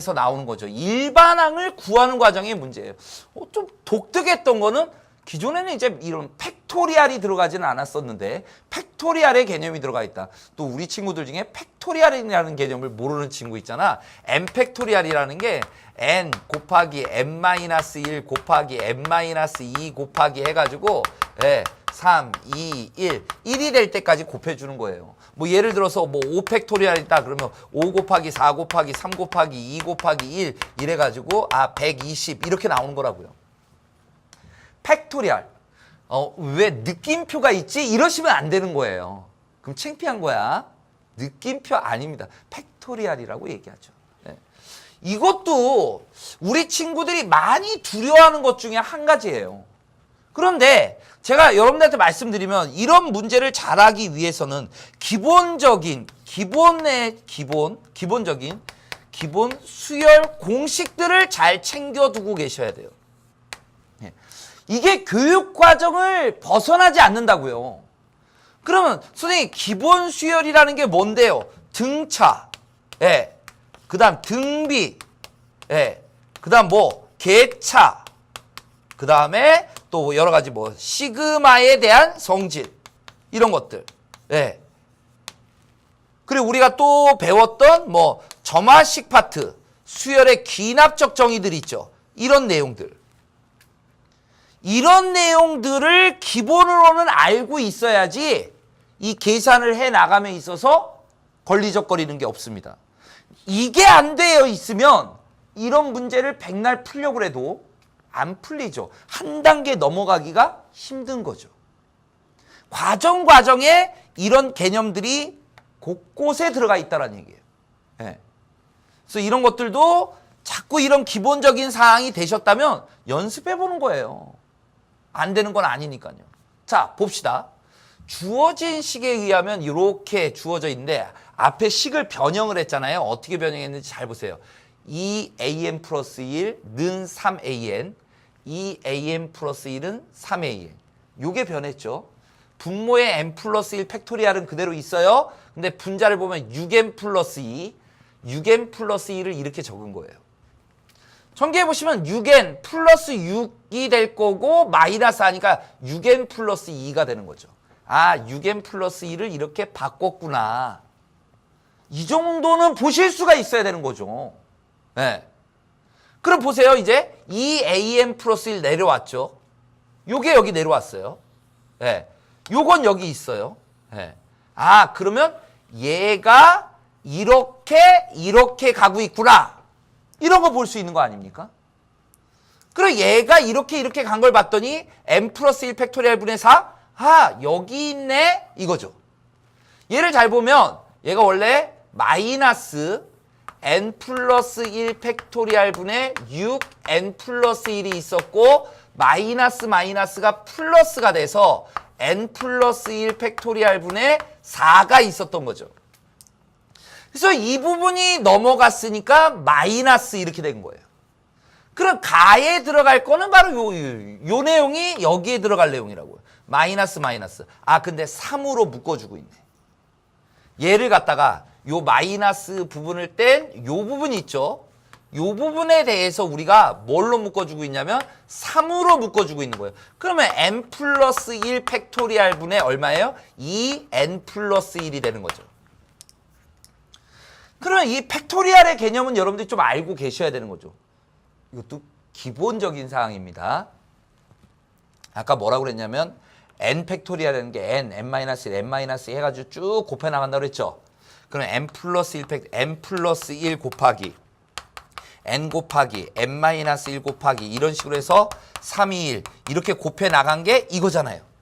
에서 나오는 거죠. 일반항을 구하는 과정의 문제예요. 좀 독특했던 거는 기존에는 이제 이런 팩토리알이 들어가지는 않았었는데 팩토리알의 개념이 들어가 있다. 또 우리 친구들 중에 팩토리알이라는 개념을 모르는 친구 있잖아. n 팩토리알이라는 게 n 곱하기 n-1 곱하기 n-2 곱하기 해가지고 3, 2, 1, 1이 될 때까지 곱해주는 거예요. 뭐 예를 들어서 뭐 5팩토리알이다 그러면 5 곱하기 4 곱하기 3 곱하기 2 곱하기 1 이래가지고 120 이렇게 나오는 거라고요. 팩토리알. 왜 느낌표가 있지? 이러시면 안 되는 거예요. 그럼 창피한 거야. 느낌표 아닙니다. 팩토리알이라고 얘기하죠. 네. 이것도 우리 친구들이 많이 두려워하는 것 중에 한 가지예요. 그런데 제가 여러분들한테 말씀드리면 이런 문제를 잘하기 위해서는 기본적인 수열 공식들을 잘 챙겨두고 계셔야 돼요. 이게 교육 과정을 벗어나지 않는다고요. 그러면 선생님 기본 수열이라는 게 뭔데요? 등차, 그다음 등비, 그다음 뭐 계차, 그다음에 또 여러 가지 뭐 시그마에 대한 성질 이런 것들. 그리고 우리가 또 배웠던 뭐 점화식 파트, 수열의 귀납적 정의들 있죠. 이런 내용들. 이런 내용들을 기본으로는 알고 있어야지 이 계산을 해 나감에 있어서 걸리적거리는 게 없습니다. 이게 안 되어 있으면 이런 문제를 백날 풀려고 해도 안 풀리죠. 한 단계 넘어가기가 힘든 거죠. 과정에 이런 개념들이 곳곳에 들어가 있다는 얘기예요. 그래서 이런 것들도 자꾸 이런 기본적인 사항이 되셨다면 연습해 보는 거예요. 안 되는 건 아니니까요. 자, 봅시다. 주어진 식에 의하면 이렇게 주어져 있는데 앞에 식을 변형을 했잖아요. 어떻게 변형했는지 잘 보세요. 2an 플러스 1는 3an, 2an 플러스 1은 3an. 요게 변했죠. 분모의 n 플러스 1 팩토리알은 그대로 있어요. 근데 분자를 보면 6n 플러스 2, 6n 플러스 2를 이렇게 적은 거예요. 전개해 보시면 6n 플러스 6이 될 거고 마이너스 하니까 6n 플러스 2가 되는 거죠. 6n 플러스 2를 이렇게 바꿨구나. 이 정도는 보실 수가 있어야 되는 거죠. 그럼 보세요. 이제 2an 플러스 1 내려왔죠. 요게 여기 내려왔어요. 요건 여기 있어요. 그러면 얘가 이렇게 가고 있구나. 이런 거 볼 수 있는 거 아닙니까? 그리고 얘가 이렇게 간 걸 봤더니 n 플러스 1 팩토리알 분의 4? 여기 있네? 이거죠. 얘를 잘 보면 얘가 원래 마이너스 n 플러스 1 팩토리알 분의 6n 플러스 1이 있었고 마이너스가 플러스가 돼서 n 플러스 1 팩토리알 분의 4가 있었던 거죠. 그래서 이 부분이 넘어갔으니까 마이너스 이렇게 된 거예요. 그럼 가에 들어갈 거는 바로 요 내용이 여기에 들어갈 내용이라고요. 마이너스. 근데 3으로 묶어주고 있네. 얘를 갖다가 요 마이너스 부분을 뗀 요 부분이 있죠. 요 부분에 대해서 우리가 뭘로 묶어주고 있냐면 3으로 묶어주고 있는 거예요. 그러면 n 플러스 1 팩토리알 분의 얼마예요? 2n 플러스 1이 되는 거죠. 그러면 이 팩토리알의 개념은 여러분들이 좀 알고 계셔야 되는 거죠. 이것도 기본적인 사항입니다. 아까 뭐라고 그랬냐면 n 팩토리알이라는 게 n-1 해가지고 쭉 곱해 나간다고 그랬죠. 그럼 n 플러스 1 곱하기 n 곱하기 n-1 곱하기 이런 식으로 해서 3, 2, 1 이렇게 곱해 나간 게 이거잖아요.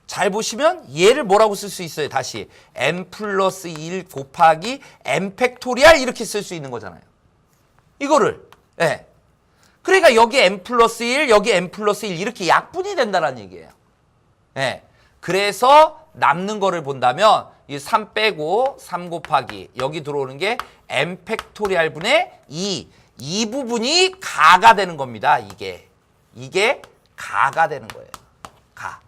잘 보시면 얘를 뭐라고 쓸 수 있어요? 다시 n 플러스 1 곱하기 n 팩토리알 이렇게 쓸 수 있는 거잖아요. 이거를 그러니까 여기 n 플러스 1 여기 n 플러스 1 이렇게 약분이 된다는 얘기예요. 그래서 남는 거를 본다면 이 3 빼고 3 곱하기 여기 들어오는 게 n 팩토리알 분의 2. 이 부분이 가가 되는 겁니다. 이게 가가 되는 거예요. 가.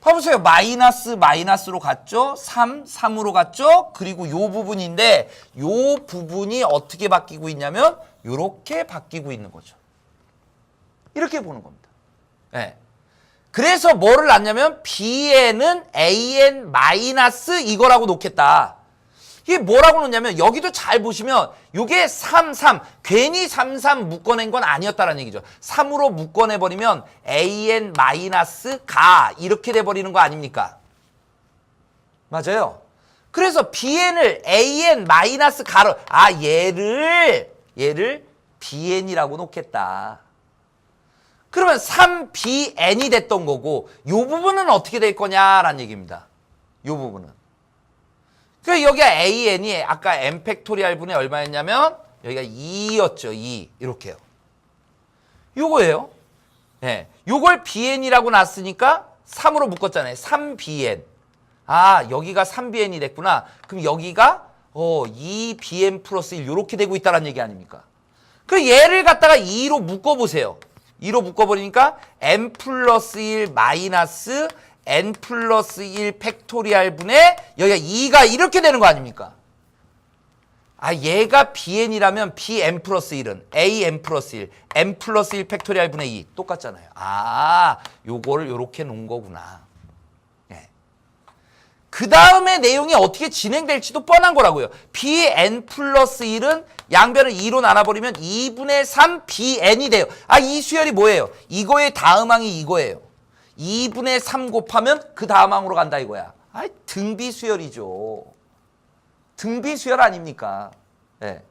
봐보세요. 마이너스로 갔죠. 3으로 갔죠. 그리고 요 부분인데 요 부분이 어떻게 바뀌고 있냐면 요렇게 바뀌고 있는 거죠. 이렇게 보는 겁니다. 네. 그래서 뭐를 놨냐면 B에는 AN 마이너스 이거라고 놓겠다. 이게 뭐라고 놓냐면 여기도 잘 보시면 이게 3, 괜히 3 묶어낸 건 아니었다라는 얘기죠. 3으로 묶어내버리면 AN 마이너스 가 이렇게 돼버리는 거 아닙니까? 맞아요. 그래서 BN을 AN 마이너스 가로 얘를 BN이라고 놓겠다. 그러면 3BN이 됐던 거고 요 부분은 어떻게 될 거냐라는 얘기입니다. 요 부분은. 그러니까 여기가 AN이 아까 n 팩토리알 분의 얼마였냐면 여기가 2였죠. 2. 이렇게요. 요거예요. 예. 요걸 BN이라고 놨으니까 3으로 묶었잖아요. 3BN. 여기가 3BN이 됐구나. 그럼 여기가 2BN 플러스 1 요렇게 되고 있다는 얘기 아닙니까? 그 얘를 갖다가 2로 묶어보세요. 2로 묶어버리니까 n 플러스 1 마이너스 n 플러스 1 팩토리알 분의 여기가 2가 이렇게 되는 거 아닙니까? 얘가 bn이라면 bn 플러스 1은 an 플러스 1, n 플러스 1 팩토리알 분의 2 똑같잖아요. 요거를 요렇게 놓은 거구나. 예. 그 다음에 내용이 어떻게 진행될지도 뻔한 거라고요. bn 플러스 1은 양변을 2로 나눠버리면 2분의 3 bn이 돼요. 이 수열이 뭐예요? 이거의 다음항이 이거예요. 2분의 3 곱하면 그 다음항으로 간다 이거야. 등비 수열이죠. 등비 수열 아닙니까? 네.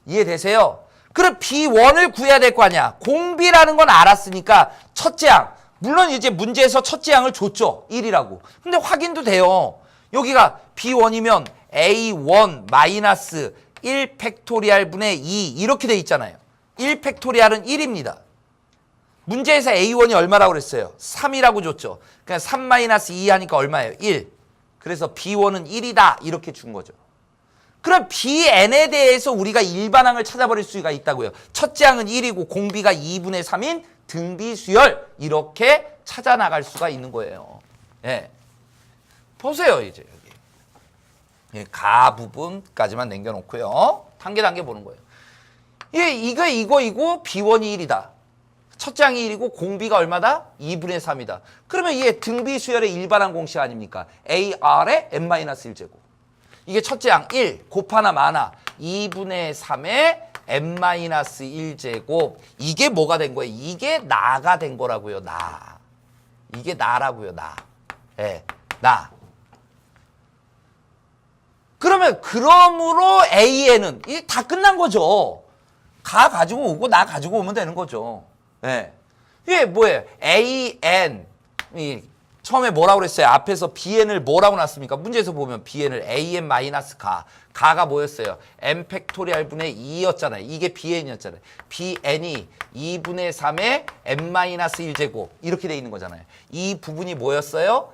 이해되세요? 그럼 B1을 구해야 될 거 아니야. 공비라는 건 알았으니까 첫째 항. 물론 이제 문제에서 첫째 항을 줬죠. 1이라고. 근데 확인도 돼요. 여기가 B1이면 A1 마이너스 1 팩토리알 분의 2 이렇게 돼 있잖아요. 1 팩토리알은 1입니다. 문제에서 A1이 얼마라고 그랬어요? 3이라고 줬죠. 그냥 3 마이너스 2 하니까 얼마예요? 1. 그래서 B1은 1이다. 이렇게 준 거죠. 그럼 BN에 대해서 우리가 일반항을 찾아버릴 수가 있다고요. 첫째 항은 1이고 공비가 2분의 3인 등비수열 이렇게 찾아 나갈 수가 있는 거예요. 예. 보세요, 이제 여기. 예, 가 부분까지만 남겨놓고요. 단계 보는 거예요. 이거 B1이 1이다. 첫째 항이 1이고 공비가 얼마다? 2분의 3이다. 그러면 이게 등비수열의 일반항 공식 아닙니까? AR의 n-1제곱. 이게 첫째 항 1, 곱하나 마나 2분의 3의 n-1제곱. 이게 뭐가 된 거예요? 이게 나가 된 거라고요. 나. 이게 나라고요. 나. 예, 나. 그러므로 AN은 이게 다 끝난 거죠. 가 가지고 오고 나 가지고 오면 되는 거죠. 예. 이게 뭐예요? AN. 처음에 뭐라고 그랬어요? 앞에서 BN을 뭐라고 놨습니까? 문제에서 보면 BN을 AN 마이너스 가가 뭐였어요? n 팩토리알 분의 2였잖아요. 이게 BN이었잖아요. BN이 2분의 3의 n-1제곱 이렇게 돼 있는 거잖아요. 이 부분이 뭐였어요?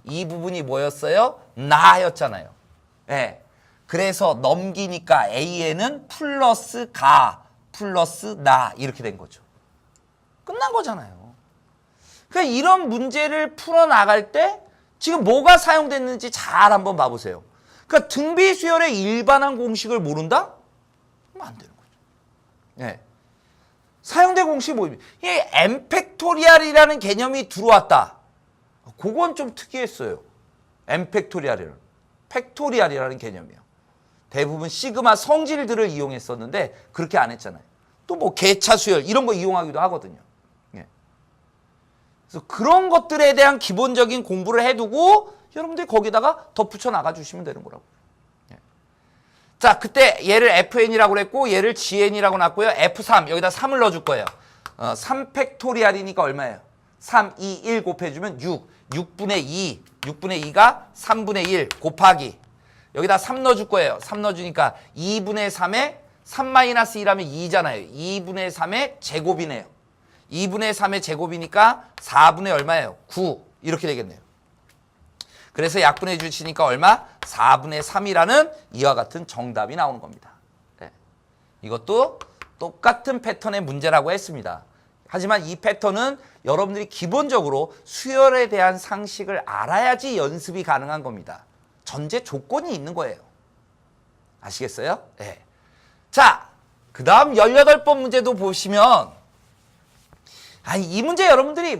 이 부분이 뭐였어요? 나였잖아요. 예. 그래서 넘기니까 AN은 플러스 플러스 나 이렇게 된 거죠. 끝난 거잖아요. 그러니까 이런 문제를 풀어나갈 때 지금 뭐가 사용됐는지 잘 한번 봐보세요. 그러니까 등비수열의 일반항 공식을 모른다? 그럼 안 되는 거죠. 네. 사용된 공식이 뭐입니까? 이 n 팩토리알이라는 개념이 들어왔다. 그건 좀 특이했어요. n 팩토리알이라는 개념이요. 대부분 시그마 성질들을 이용했었는데 그렇게 안 했잖아요. 또 뭐 개차 수열 이런 거 이용하기도 하거든요. 예. 그래서 그런 것들에 대한 기본적인 공부를 해두고 여러분들이 거기다가 덧붙여 나가 주시면 되는 거라고. 예. 자, 그때 얘를 FN이라고 그랬고 얘를 GN이라고 놨고요. F3 여기다 3을 넣어줄 거예요. 3 팩토리알이니까 얼마예요? 3, 2, 1 곱해주면 6분의 2. 6분의 2가 3분의 1 곱하기. 여기다 3 넣어줄 거예요. 3 넣어주니까 2분의 3에 3-1하면 2잖아요. 2분의 3의 제곱이네요. 2분의 3의 제곱이니까 4분의 얼마예요? 9. 이렇게 되겠네요. 그래서 약분해 주시니까 얼마? 4분의 3이라는 이와 같은 정답이 나오는 겁니다. 네. 이것도 똑같은 패턴의 문제라고 했습니다. 하지만 이 패턴은 여러분들이 기본적으로 수열에 대한 상식을 알아야지 연습이 가능한 겁니다. 전제 조건이 있는 거예요. 아시겠어요? 네. 자, 그 다음 18번 문제도 보시면 이 문제 여러분들이